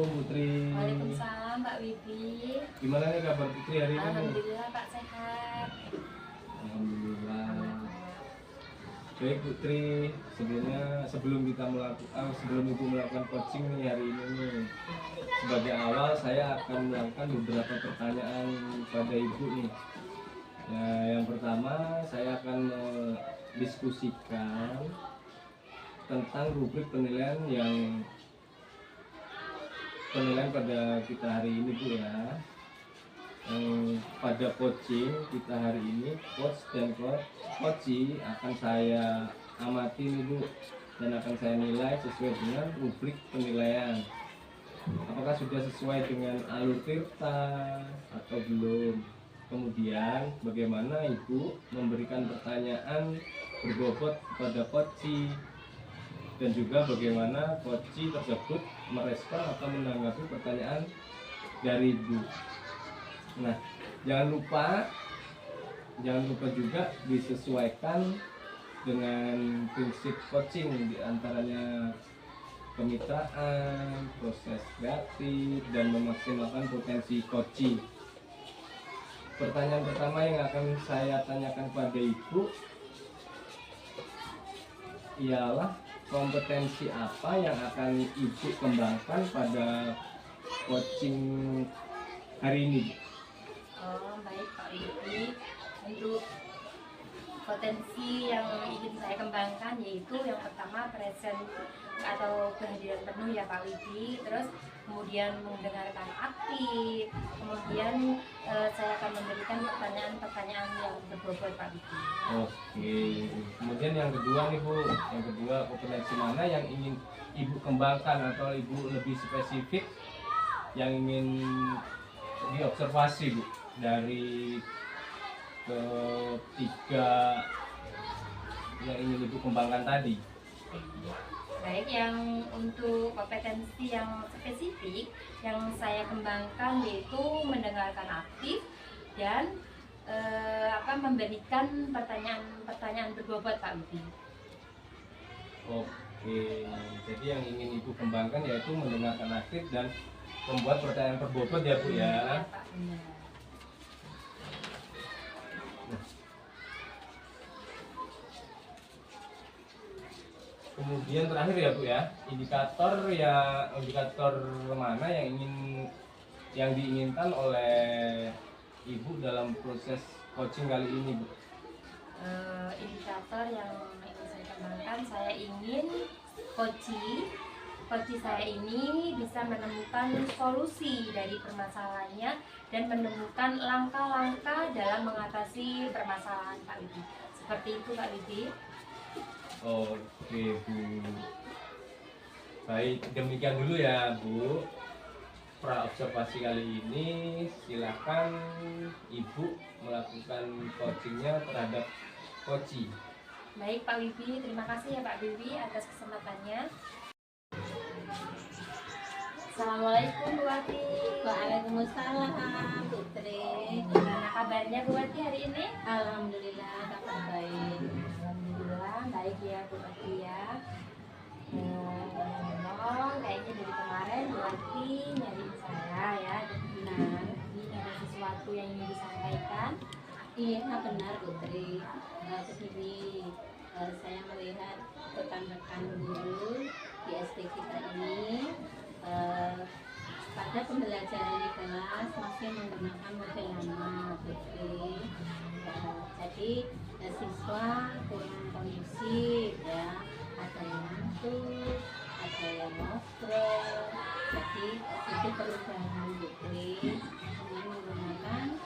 Putri. Waalaikumsalam Pak Wibi. Gimana nih kabar Putri hari ini? Alhamdulillah Pak sehat. Alhamdulillah. Baik Putri, sebelum Ibu melakukan coaching nih hari ini nih, sebagai awal saya akan melakukan beberapa pertanyaan pada Ibu nih. Ya, yang pertama saya akan mendiskusikan tentang rubrik penilaian pada kita hari ini Bu ya. Pada coaching kita hari ini, coach dan coachee akan saya amati nih Bu, dan akan saya nilai sesuai dengan rubrik penilaian. Apakah sudah sesuai dengan alur tirta atau belum? Kemudian bagaimana Ibu memberikan pertanyaan berbobot kepada coachee, dan juga bagaimana coachee tersebut merespon atau menanggapi pertanyaan dari Ibu. Nah, jangan lupa juga disesuaikan dengan prinsip coaching, diantaranya kemitraan, proses kreatif, dan memaksimalkan potensi coachee. Pertanyaan pertama yang akan saya tanyakan pada Ibu ialah kompetensi apa yang akan Ibu kembangkan pada coaching hari ini? Oh baik Pak Wibi. Untuk potensi yang ingin saya kembangkan yaitu yang pertama present atau kehadiran penuh ya Pak Wibi. Terus kemudian mendengarkan aktif. Kemudian saya akan memberikan pertanyaan-pertanyaan yang berbobot Pak Wibi. Oke. Kemudian yang kedua nih Bu, kompetensi mana yang ingin Ibu kembangkan atau Ibu lebih spesifik yang ingin diobservasi Bu dari ketiga yang ingin Ibu kembangkan tadi? Baik, yang untuk kompetensi yang spesifik yang saya kembangkan yaitu mendengarkan aktif dan memberikan pertanyaan berbobot Pak Wibi. Oke, jadi yang ingin Ibu kembangkan yaitu mendengarkan aktif dan membuat pertanyaan berbobot ya Bu ya. Iya, Pak, benar. Kemudian terakhir ya Bu ya, indikator mana yang diinginkan oleh Ibu dalam proses coaching kali ini Bu? Indikator yang ingin saya kembangkan, saya ingin coachee saya ini bisa menemukan solusi dari permasalahannya dan menemukan langkah-langkah dalam mengatasi permasalahan Pak Wibi. Seperti itu Pak Wibi. Oke Bu. Baik, demikian dulu ya Bu pra observasi kali ini. Silakan Ibu melakukan coachingnya terhadap coachee. Baik Pak Wibi, terima kasih ya Pak Wibi atas kesempatannya. Assalamualaikum Bu Wati. Waalaikumsalam Putri. Gimana kabarnya Bu Wati hari ini? Alhamdulillah kabar baik. Alhamdulillah baik ya Bu Wati ya. Ngomong kayaknya dari kemarin Bu Wati nyariin saya ya. Benar. Ini ada sesuatu yang ingin disampaikan. Iya benar Putri. Begini, saya melihat rekan-rekan guru di SD kita ini pada pembelajaran di kelas masih menggunakan model lama Putri. Jadi siswa kurang kondusif ya, ada yang ngantuk, ada yang ngobrol. Jadi itu perubahan Putri dengan menggunakan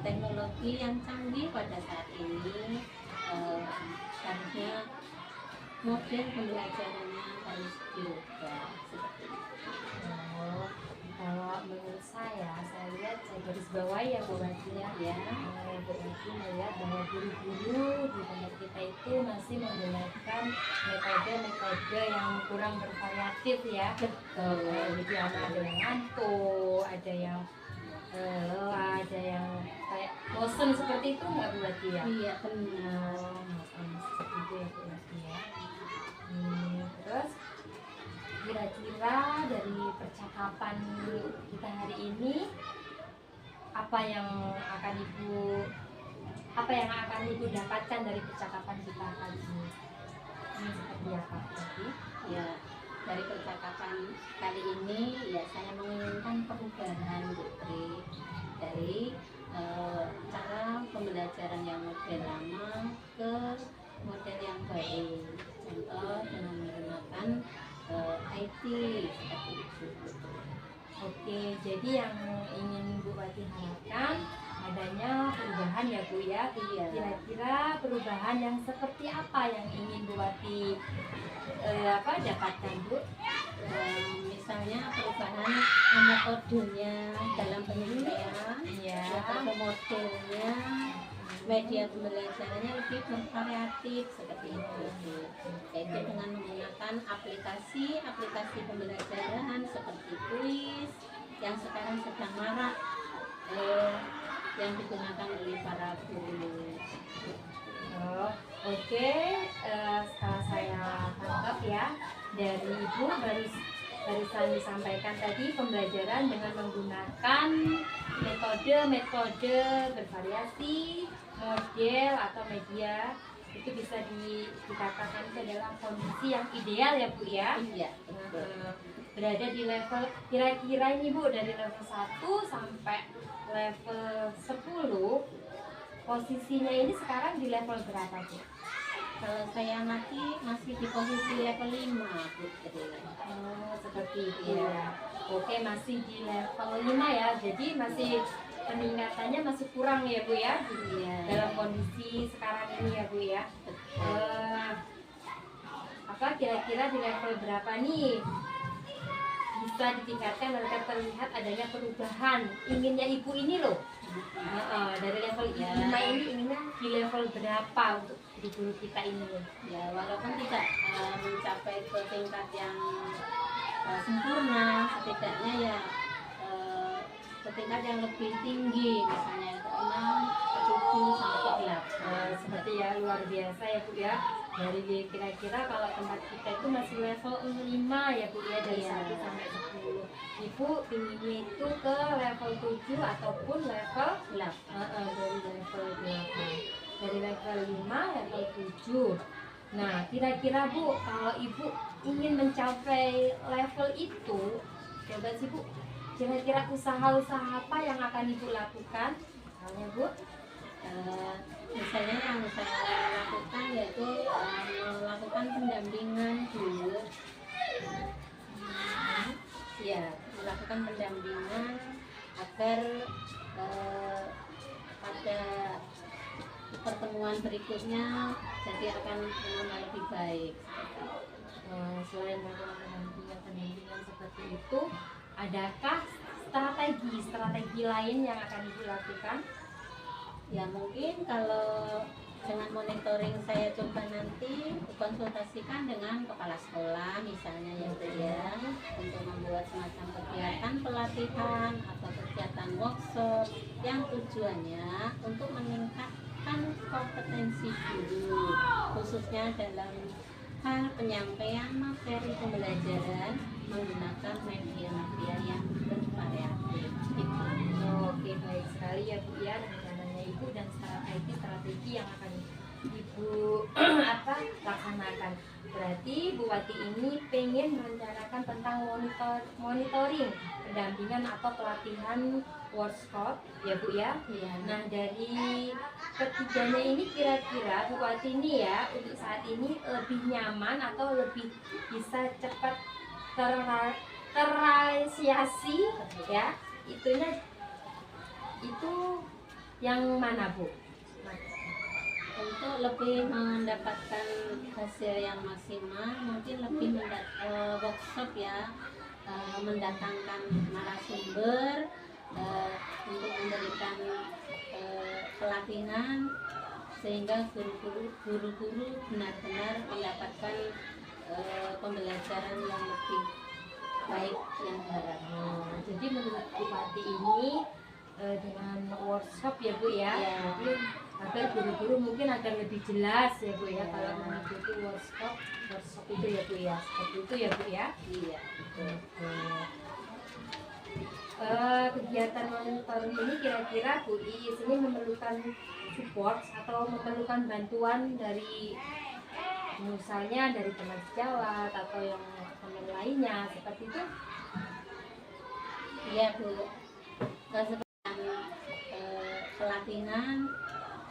teknologi yang canggih pada saat ini. Seharusnya model pembelajarannya harus diubah seperti itu. Kalau menurut saya lihat saya garis bawahi ya Bu Wati ya. Bu Wati melihat bahwa guru-guru di tempat kita itu masih menggunakan metode yang kurang bervariatif ya. Betul. Jadi ada yang ngantuk, ada yang lelah, ada yang kayak bosan seperti itu nggak Bu Wati ya? Iya benar. Seperti itu ya Bu Wati ya. Terus kira-kira dari percakapan kita hari ini, apa yang akan ibu dapatkan dari percakapan kita kali ini? Ini seperti apa tadi? Ya, dari percakapan kali ini ya saya menginginkan perubahan Putri dari cara pembelajaran yang model lama ke model yang baru. Contoh dengan menggunakan IT seperti itu. Oke, jadi yang ingin Bu Wati harapkan adanya perubahan ya Bu ya. Iya. Kira-kira perubahan yang seperti apa yang ingin Bu Wati dapatkan Bu? Misalnya perubahan metodenya dalam penyampaian, Ya. atau modelnya, media pembelajarannya lebih bervariatif seperti itu, yaitu dengan menggunakan aplikasi pembelajaran seperti kuis yang sekarang sedang marak yang digunakan oleh para guru. Oh, oke. Setelah saya tangkap ya dari Ibu barusan disampaikan tadi pembelajaran dengan menggunakan metode bervariasi, model atau media itu bisa dikatakan itu adalah kondisi yang ideal ya Bu ya. Iya, Berada di level kira-kira ini Bu dari level 1 sampai level 10 posisinya ini sekarang di level berapa Bu? kalau saya masih di posisi level 5, Putri. Oh, seperti itu ya. Oke, masih di level 5 ya. Jadi masih peningkatannya masih kurang ya Bu ya. Iya. Dalam kondisi sekarang ini ya Bu ya. Apa kira-kira di level berapa nih bisa ditingkatkan agar terlihat adanya perubahan inginnya Ibu ini loh. Dari level 5 ini inginnya di level berapa untuk guru kita ini? Ya, walaupun tidak mencapai ke tingkat yang sempurna, setidaknya ya ke tingkat yang lebih tinggi, misalnya ke 6, ke 7, sampai ke 8. Seperti ya luar biasa ya Bu ya. Dari kira-kira kalau tempat kita itu masih level 5 ya Bu ya, dari Iya. 1 sampai 10. Ibu pinginnya itu ke level 7 ataupun level 8. Dari level 8. Dari level 5 level 7. Nah, kira-kira Bu, kalau Ibu ingin mencapai level itu, coba sih Bu, kira-kira usaha-usaha apa yang akan Ibu lakukan? Misalnya Bu, Misalnya yang saya lakukan yaitu melakukan pendampingan dulu. Ya, melakukan pendampingan agar pada pertemuan berikutnya jadi akan menambah lebih baik. selain melakukan pendampingan seperti itu, adakah strategi lain yang akan Ibu lakukan? Ya, mungkin kalau dengan monitoring saya coba nanti konsultasikan dengan kepala sekolah misalnya ya Bu ya, untuk membuat semacam kegiatan pelatihan atau kegiatan workshop yang tujuannya untuk meningkatkan kompetensi guru khususnya dalam hal penyampaian materi pembelajaran menggunakan media-media yang bervariatif. Oke, baik sekali ya Bu ya, rencananya Ibu dan strategi yang akan Ibu laksanakan. Berarti Bu Wati ini pengen merencanakan tentang monitoring, pendampingan atau pelatihan workshop ya Bu ya. Iya. Nah, dari ketiganya ini kira-kira Bu Wati ini ya untuk saat ini lebih nyaman atau lebih bisa cepat terrealisasi ya, itu yang mana Bu? Untuk lebih mendapatkan hasil yang maksimal mungkin lebih workshop ya, mendatangkan narasumber untuk memberikan pelatihan sehingga guru-guru benar-benar mendapatkan pembelajaran yang lebih baik yang diharapkan. Jadi menurut Bu Wati ini dengan workshop ya Bu ya, Ya. jadi agar guru-guru mungkin agar lebih jelas ya Bu ya, kalau mengikuti workshop itu ya Bu ya, seperti itu ya Bu ya. Iya. Oke. kegiatan monitoring ini kira-kira Bu Iis ini memerlukan support atau memerlukan bantuan dari misalnya dari teman sejawat atau yang teman lainnya seperti itu? Iya Bu, kesempatan pelatihan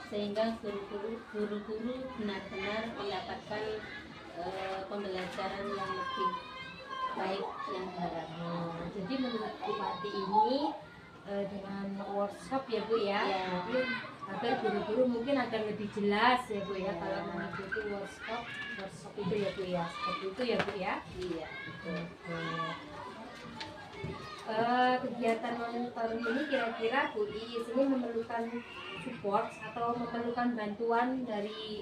sehingga guru-guru benar-benar mendapatkan pembelajaran yang lebih baik yang harap. Jadi menurut Bupati ini dengan workshop ya Bu ya, Ya. jadi agar guru-guru mungkin akan lebih jelas ya Bu ya, kalau mengikuti workshop itu ya Bu ya, seperti itu ya Bu ya. Iya. Kegiatan monitoring ini kira-kira Bu Iis ini memerlukan support atau memerlukan bantuan dari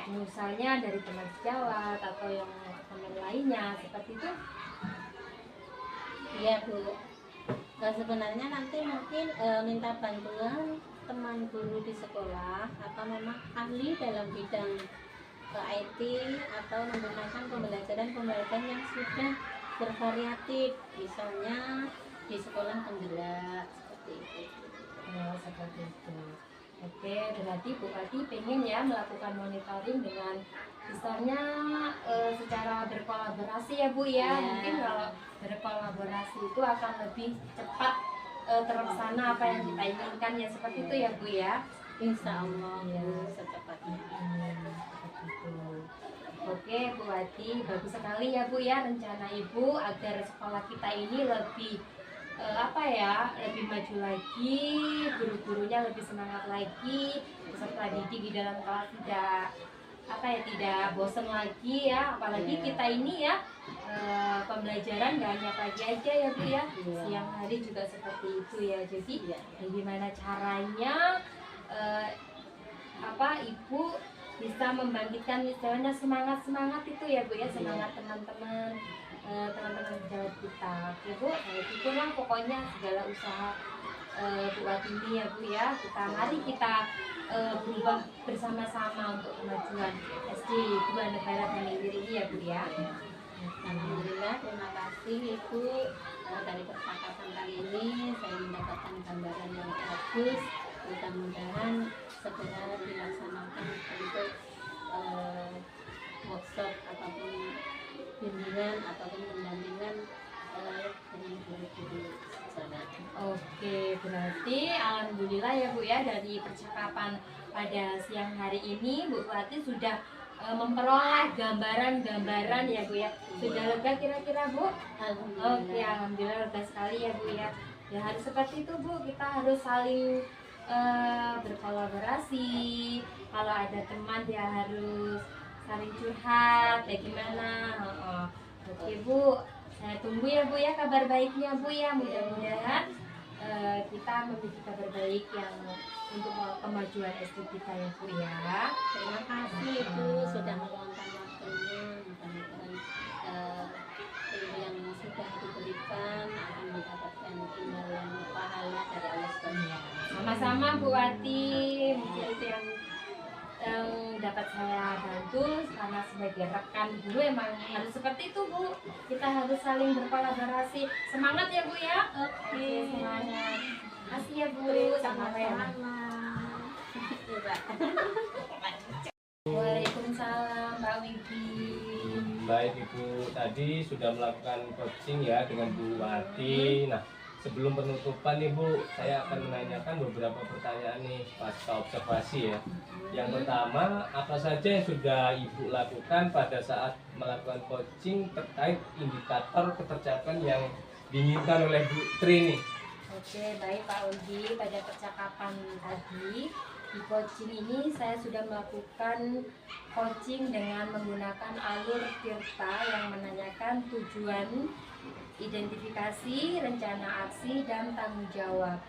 misalnya dari teman sejawat atau yang teman lainnya seperti itu? Iya Bu. Sebenarnya nanti mungkin minta bantuan teman guru di sekolah atau memang ahli dalam bidang IT atau menggunakan pembelajaran yang sudah bervariatif, misalnya di sekolah penggerak seperti itu. Oh, seperti itu. Oke, berarti Bupati pengen ya melakukan monitoring dengan misalnya secara berkolaborasi ya Bu ya. Ya. Mungkin kalau berkolaborasi itu akan lebih cepat terlaksana apa yang kita inginkan ya, seperti itu ya Bu ya. Insya Allah Ya. Bu, secepatnya. Seperti itu. Oke Bu Wati, bagus sekali ya Bu ya rencana Ibu agar sekolah kita ini lebih lebih maju lagi, guru-gurunya lebih semangat lagi, peserta didik di dalam kelas tidak bosan lagi ya, apalagi Iya. kita ini ya pembelajaran gak hanya pagi aja ya Bu ya, Iya. siang hari juga seperti itu ya. Jadi Iya. bagaimana caranya Ibu bisa membangkitkan istilahnya semangat itu ya Bu ya, semangat teman-teman sejawat kita. Oke Bu, itulah pokoknya segala usaha buat ini ya Bu ya. Mari kita berubah bersama-sama untuk kemajuan SD 2 Negara Banilir ini ya Bu ya. Alhamdulillah, terima kasih Ibu. Dari percakapan kali ini saya mendapatkan gambaran yang bagus. Mudah-mudahan segera dilaksanakan untuk workshop ataupun bimbingan ataupun pendampingan dengan guru-guru sejawat. Oke, berarti alhamdulillah ya Bu ya, dari percakapan pada siang hari ini Bu Bupati sudah memperoleh gambaran ya Bu ya. Sudah lega kira-kira Bu? Alhamdulillah. Oke, alhamdulillah lega sekali ya Bu ya. Ya harus seperti itu Bu, kita harus saling berkolaborasi. Kalau ada teman ya harus saling curhat, ya gimana. Oke Bu, saya tunggu ya Bu ya kabar baiknya Bu ya. Mudah-mudahan kita memiliki kabar baik yang untuk kemajuan SD kita ya Bu ya. Terima kasih Ibu sudah meluangkan waktunya. Mudah-mudahan yang sudah diberikan akan mendapatkan imbalan pahala dari Allah SWT. Sama-sama Bu Wati, mungkin itu yang dapat saya bantu karena sebagai rekan guru emang harus seperti itu Bu. Kita harus saling berkolaborasi. Semangat ya Bu ya. Oke, semangat. Makasih ya Bu. Sama-sama. Waalaikumsalam Mbak Widi. Baik Ibu, tadi sudah melakukan coaching ya dengan Bu Wati. Nah, sebelum penutupan nih Bu, saya akan menanyakan beberapa pertanyaan nih pasca observasi ya. Yang pertama, apa saja yang sudah Ibu lakukan pada saat melakukan coaching terkait indikator ketercapaian yang diinginkan oleh Bu Tri nih? Oke, baik Pak Udi. Pada percakapan tadi di coaching ini saya sudah melakukan coaching dengan menggunakan alur Tirta yang menanyakan tujuan, identifikasi, rencana aksi, dan tanggung jawab.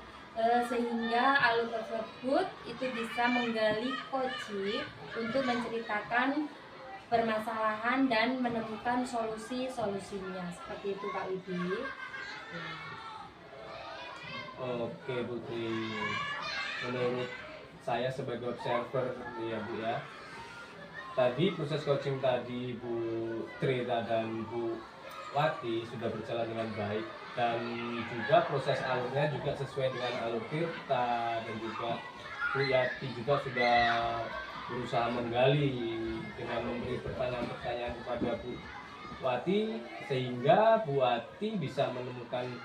Sehingga alur tersebut itu bisa menggali coaching untuk menceritakan permasalahan dan menemukan solusinya. Seperti itu Pak Widi. Oke Bu Tri, menurut saya sebagai observer ya Bu ya, tadi proses coaching tadi Bu Tri dan Bu Wati sudah berjalan dengan baik. dan juga proses alurnya juga sesuai dengan alur Tirta, dan juga Bu Yati juga sudah berusaha menggali dengan memberi pertanyaan-pertanyaan kepada Bu Wati, sehingga Bu Wati bisa menemukan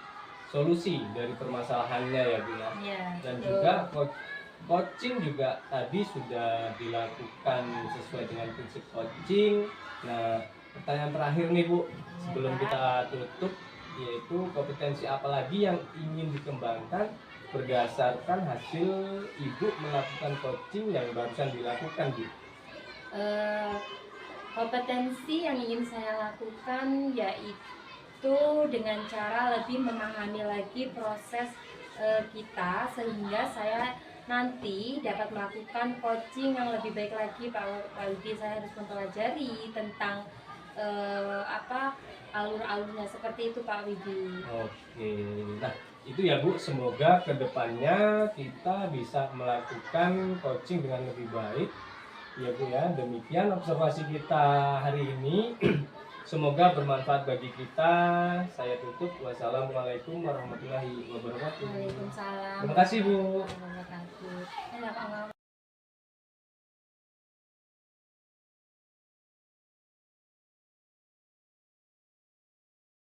solusi dari permasalahannya ya Bu ya. Iya, Dan betul. juga coaching juga tadi sudah dilakukan sesuai dengan prinsip coaching. Nah, pertanyaan terakhir nih Bu, sebelum kita tutup, yaitu kompetensi apa lagi yang ingin dikembangkan berdasarkan hasil Ibu melakukan coaching yang barusan dilakukan Bu? Kompetensi yang ingin saya lakukan yaitu dengan cara lebih memahami lagi proses kita, sehingga saya nanti dapat melakukan coaching yang lebih baik lagi Pak Widi. Saya harus mempelajari tentang alur-alurnya seperti itu Pak Widi. Oke, nah itu ya Bu, semoga kedepannya kita bisa melakukan coaching dengan lebih baik ya Bu ya. Demikian observasi kita hari ini. Semoga bermanfaat bagi kita. Saya tutup. Wassalamualaikum warahmatullahi wabarakatuh. Waalaikumsalam. Terima kasih Bu.